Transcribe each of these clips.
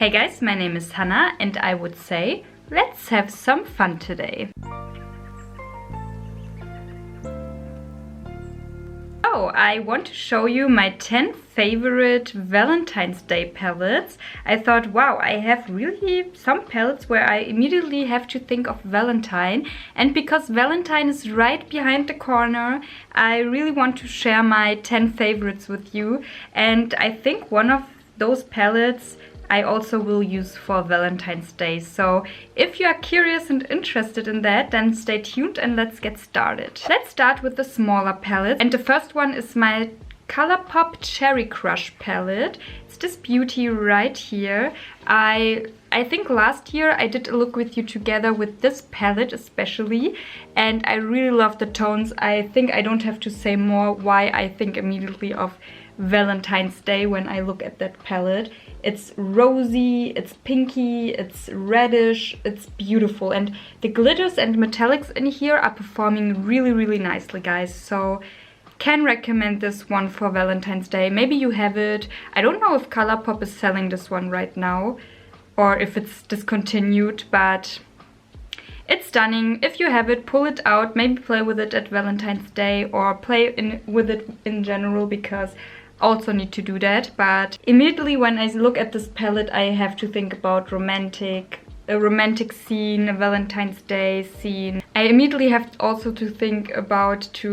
Hey guys, my name is Hannah and I would say, let's have some fun today. So, I want to show you my 10 favorite Valentine's Day palettes. I thought, wow, I have really some palettes where I immediately have to think of Valentine. And because Valentine is right behind the corner, I really want to share my 10 favorites with you. And I think one of those palettes I also will use for Valentine's Day. So if you are curious and interested in that, then stay tuned and let's get started. Let's start with the smaller palette. And the first one is my Colourpop Cherry Crush palette. It's this beauty right here. I think last year I did a look with you together with this palette especially, and I really love the tones. I think I don't have to say more why I think immediately of Valentine's Day when I look at that palette. It's rosy, it's pinky, it's reddish, it's beautiful, and the glitters and metallics in here are performing really nicely, guys. So can recommend this one for Valentine's Day. Maybe you have it. I don't know if Colourpop is selling this one right now or if it's discontinued, but it's stunning. If you have it, pull it out, maybe play with it at Valentine's Day or play with it in general, because also need to do that. But immediately when I look at this palette, I have to think about a romantic scene, a Valentine's Day scene. I immediately have also to think about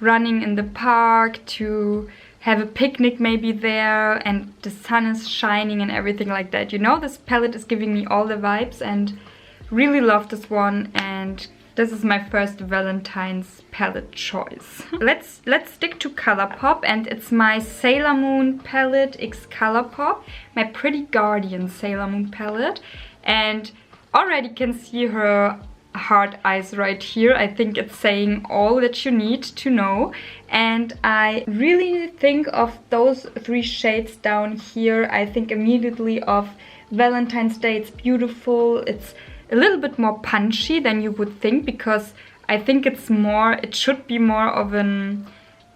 running in the park, to have a picnic maybe there, and the sun is shining and everything like that. You know, this palette is giving me all the vibes and really love this one, and this is my first Valentine's palette choice. Let's stick to Colourpop, and it's my Sailor Moon palette x Colourpop, my Pretty Guardian Sailor Moon palette. And already can see her heart eyes right here. I think it's saying all that you need to know. And I really think of those 3 shades down here. I think immediately of Valentine's Day. It's beautiful. It's a little bit more punchy than you would think, because I think it should be more of an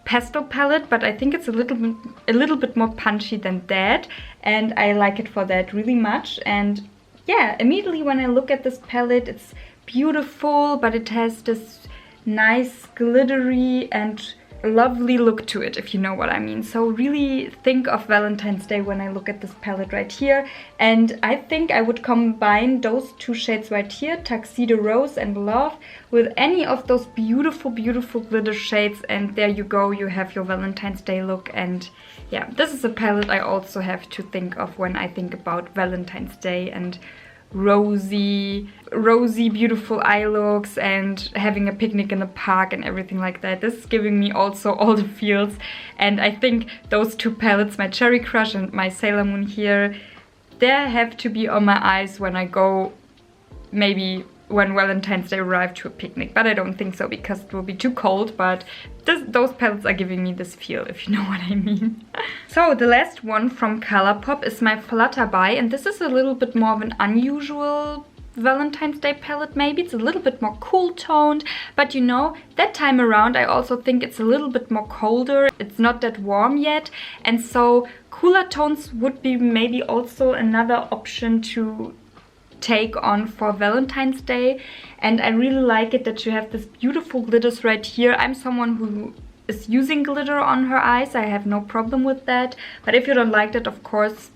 pastel palette, but I think it's a little bit more punchy than that, and I like it for that really much. And yeah, immediately when I look at this palette, it's beautiful, but it has this nice glittery and lovely look to it, if you know what I mean. So really think of Valentine's Day when I look at this palette right here. And I think I would combine those 2 shades right here, Tuxedo Rose and Love, with any of those beautiful glitter shades, and there you go, you have your Valentine's Day look. And yeah, this is a palette I also have to think of when I think about Valentine's Day and rosy beautiful eye looks and having a picnic in the park and everything like that. This is giving me also all the feels, and I think those 2 palettes, my Cherry Crush and my Sailor Moon here, they have to be on my eyes when I go, maybe when Valentine's Day arrive, to a picnic. But I don't think so, because it will be too cold. But those palettes are giving me this feel, if you know what I mean. So the last one from Colourpop is my Flutterby, and this is a little bit more of an unusual Valentine's Day palette. Maybe it's a little bit more cool toned, but you know, that time around I also think it's a little bit more colder. It's not that warm yet, and so cooler tones would be maybe also another option to take on for Valentine's Day. And I really like it that you have this beautiful glitters right here. I'm someone who is using glitter on her eyes. I have no problem with that, but if you don't like that, of course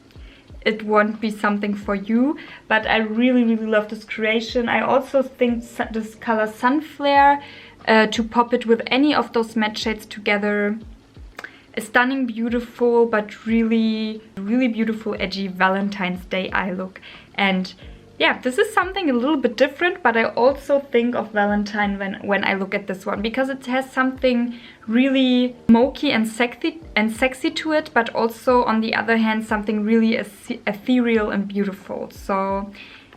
it won't be something for you. But I really love this creation. I also think this color Sunflare, to pop it with any of those matte shades together, a stunning, beautiful, but really beautiful edgy Valentine's Day eye look. And yeah, this is something a little bit different, but I also think of Valentine when I look at this one, because it has something really smoky and sexy to it, but also on the other hand something really ethereal and beautiful. So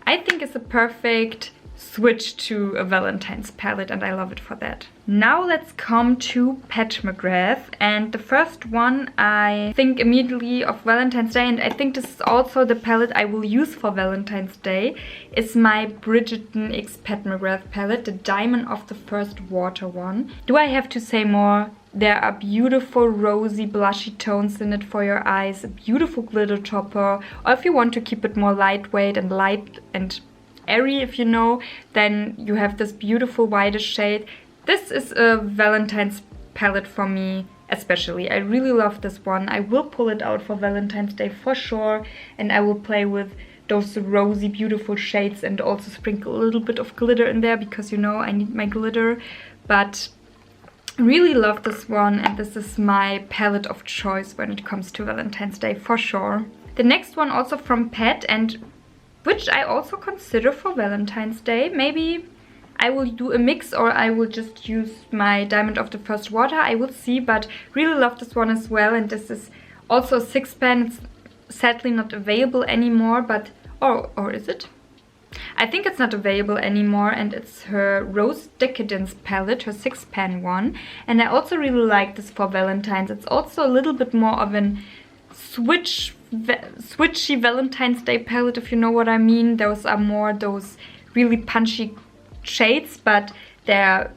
I think it's a perfect switch to a Valentine's palette, and I love it for that. Now let's come to Pat McGrath, and the first one I think immediately of Valentine's Day, and I think this is also the palette I will use for Valentine's Day, is my Bridgerton X Pat McGrath palette, the Diamond of the First Water one. Do I have to say more? There are beautiful rosy blushy tones in it for your eyes, a beautiful glitter topper, or if you want to keep it more lightweight and light and airy, if you know, then you have this beautiful whitish shade. This is a Valentine's palette for me especially. I really love this one. I will pull it out for Valentine's Day for sure, and I will play with those rosy beautiful shades and also sprinkle a little bit of glitter in there because, you know, I need my glitter. But really love this one, and this is my palette of choice when it comes to Valentine's Day for sure. The next one also from Pat, and which I also consider for Valentine's Day. Maybe I will do a mix, or I will just use my Diamond of the First Water. I will see, but really love this one as well. And this is also a 6-pan. It's sadly not available anymore, but or is it? I think it's not available anymore, and it's her Rose Decadence palette, her 6-pan one. And I also really like this for Valentine's. It's also a little bit more of an switchy Valentine's Day palette, if you know what I mean. Those are more those really punchy shades, but they're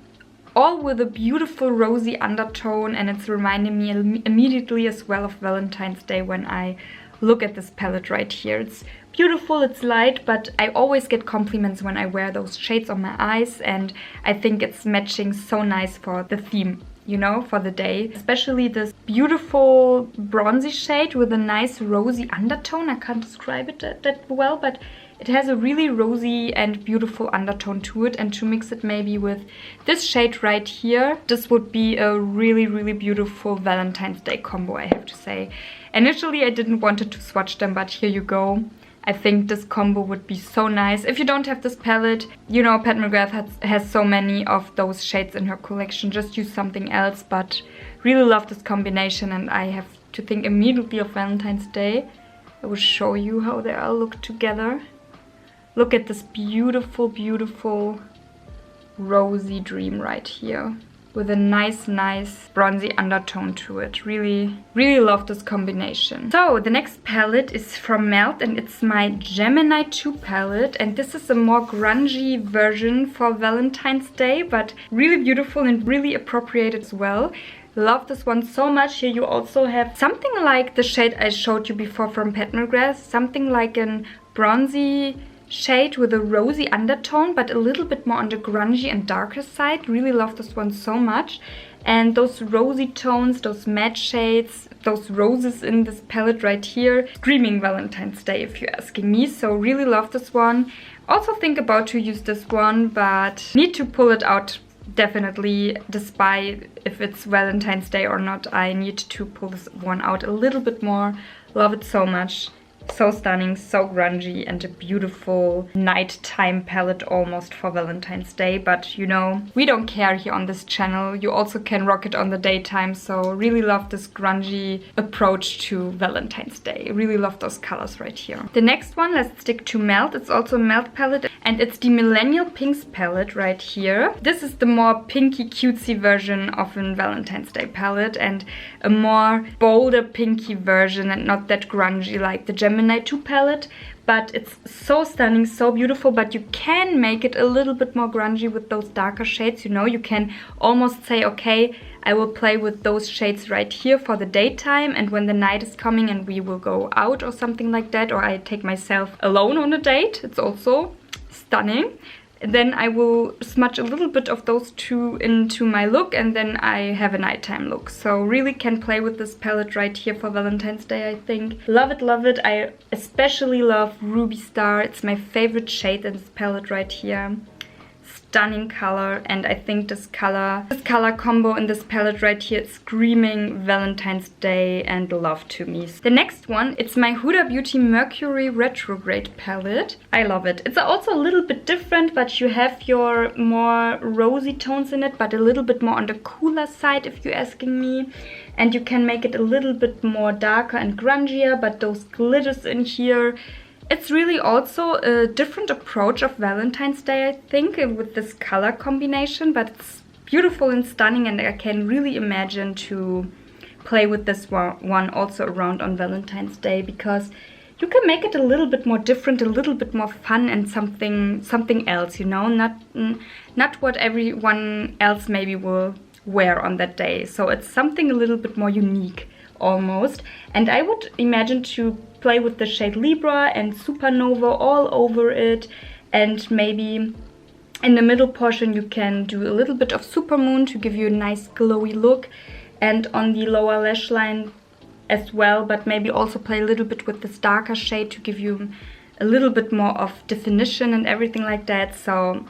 all with a beautiful rosy undertone, and it's reminding me immediately as well of Valentine's Day when I look at this palette right here. It's beautiful, it's light, but I always get compliments when I wear those shades on my eyes, and I think it's matching so nice for the theme, you know, for the day. Especially this beautiful bronzy shade with a nice rosy undertone. I can't describe it that well, but it has a really rosy and beautiful undertone to it, and to mix it maybe with this shade right here, this would be a really, really beautiful Valentine's Day combo, I have to say. Initially I didn't want to swatch them, but here you go. I think this combo would be so nice. If you don't have this palette, you know, Pat McGrath has so many of those shades in her collection. Just use something else, but really love this combination, and I have to think immediately of Valentine's Day. I will show you how they all look together. Look at this beautiful, beautiful rosy dream right here with a nice bronzy undertone to it. Really, really love this combination. So the next palette is from Melt, and it's my Gemini 2 palette, and this is a more grungy version for Valentine's Day, but really beautiful and really appropriate as well. Love this one so much. Here you also have something like the shade I showed you before from Pat McGrath, something like a bronzy shade with a rosy undertone, but a little bit more on the grungy and darker side. Really love this one so much. And those rosy tones, those matte shades, those roses in this palette right here, screaming Valentine's Day if you're asking me. So really love this one. Also think about to use this one, but need to pull it out definitely, despite if it's Valentine's Day or not. I need to pull this one out a little bit more. Love it so much. So stunning, so grungy, and a beautiful nighttime palette almost for Valentine's Day. But you know, we don't care here on this channel. You also can rock it on the daytime. So really love this grungy approach to Valentine's Day. Really love those colors right here. The next one, let's stick to Melt. It's also a Melt palette, and it's the Millennial Pinks palette right here. This is the more pinky cutesy version of a Valentine's Day palette, and a more bolder pinky version, and not that grungy like the Gemini 2 palette. But it's so stunning, so beautiful, but you can make it a little bit more grungy with those darker shades, you know. You can almost say, okay, I will play with those shades right here for the daytime, and when the night is coming and we will go out or something like that, or I take myself alone on a date, it's also stunning. Then I will smudge a little bit of those two into my look, and then I have a nighttime look. So really can play with this palette right here for Valentine's Day, I think. Love it, love it. I especially love Ruby Star. It's my favorite shade in this palette right here. Stunning color, and I think this color combo in this palette right here is screaming Valentine's Day and love to me. The next one, it's my Huda Beauty Mercury Retrograde palette. I love it. It's also a little bit different, but you have your more rosy tones in it, but a little bit more on the cooler side if you're asking me. And you can make it a little bit more darker and grungier, but those glitters in here It's really also a different approach of Valentine's Day, I think, with this color combination, but it's beautiful and stunning, and I can really imagine to play with this one also around on Valentine's Day, because you can make it a little bit more different, a little bit more fun, and something else, you know, not what everyone else maybe will wear on that day. So it's something a little bit more unique almost. And I would imagine to play with the shade Libra and Supernova all over it, and maybe in the middle portion you can do a little bit of Supermoon to give you a nice glowy look, and on the lower lash line as well, but maybe also play a little bit with this darker shade to give you a little bit more of definition and everything like that. So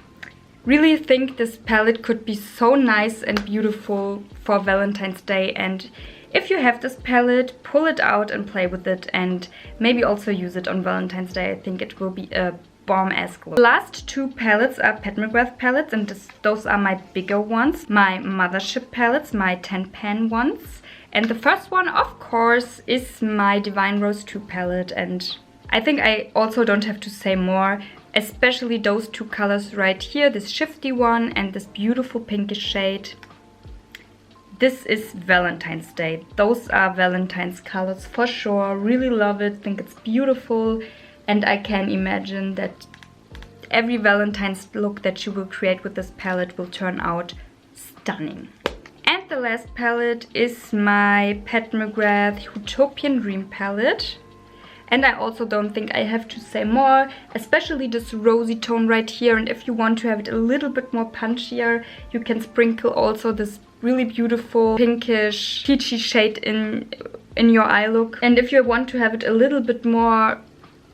really think this palette could be so nice and beautiful for Valentine's Day, and if you have this palette, pull it out and play with it, and maybe also use it on Valentine's Day. I think it will be a bomb-ass glow. The last two palettes are Pat McGrath palettes, and those are my bigger ones, my Mothership palettes, my 10-pan ones. And the first one, of course, is my Divine Rose 2 palette, and I think I also don't have to say more, especially those two colors right here, this shifty one and this beautiful pinkish shade. This is Valentine's Day. Those are Valentine's colors for sure. Really love it, think it's beautiful, and I can imagine that every Valentine's look that you will create with this palette will turn out stunning. And the last palette is my Pat McGrath Utopian Dream palette. And I also don't think I have to say more, especially this rosy tone right here. And if you want to have it a little bit more punchier, you can sprinkle also this really beautiful pinkish peachy shade in your eye look. And if you want to have it a little bit more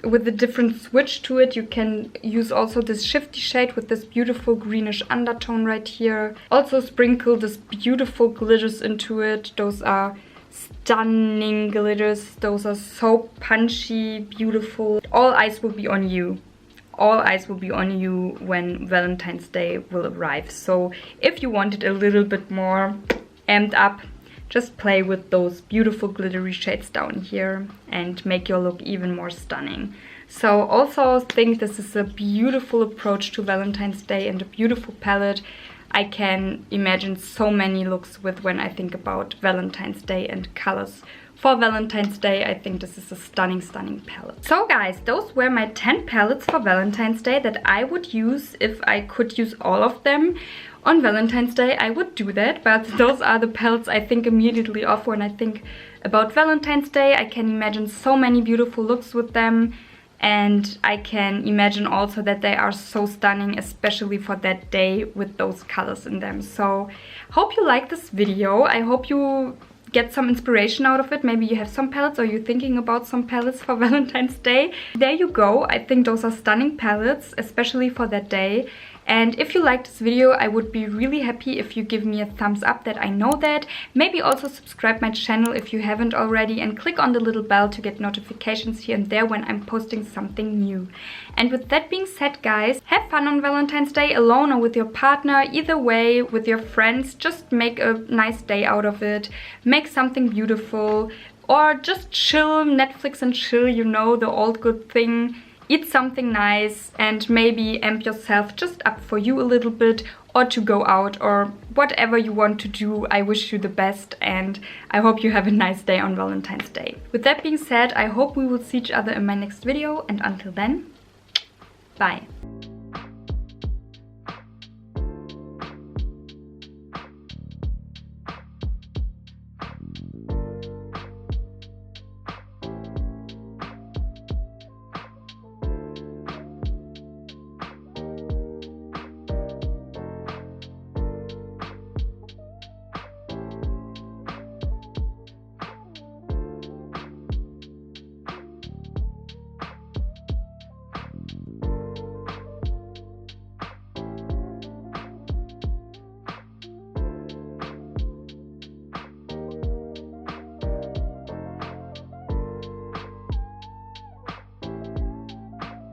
with a different switch to it, you can use also this shifty shade with this beautiful greenish undertone right here. Also sprinkle this beautiful glitters into it. Those are stunning glitters. Those are so punchy, beautiful. All eyes will be on you. All eyes will be on you when Valentine's Day will arrive. So if you want it a little bit more amped up, just play with those beautiful glittery shades down here and make your look even more stunning. So also think this is a beautiful approach to Valentine's Day and a beautiful palette. I can imagine so many looks with when I think about Valentine's Day and colors for Valentine's Day. I think this is a stunning, stunning palette. So guys, those were my 10 palettes for Valentine's Day that I would use if I could use all of them. On Valentine's Day I would do that, but those are the palettes I think immediately of when I think about Valentine's Day. I can imagine so many beautiful looks with them, and I can imagine also that they are so stunning, especially for that day with those colors in them. So hope you like this video. I hope you get some inspiration out of it. Maybe you have some palettes or you're thinking about some palettes for Valentine's Day. There you go. I think those are stunning palettes, especially for that day. And if you liked this video, I would be really happy if you give me a thumbs up, that I know that. Maybe also subscribe my channel if you haven't already, and click on the little bell to get notifications here and there when I'm posting something new. And with that being said, guys, have fun on Valentine's Day, alone or with your partner. Either way, with your friends, just make a nice day out of it. Make something beautiful, or just chill, Netflix and chill, you know, the old good thing. Eat something nice and maybe amp yourself just up for you a little bit, or to go out, or whatever you want to do. I wish you the best, and I hope you have a nice day on Valentine's Day. With that being said, I hope we will see each other in my next video, and until then, bye.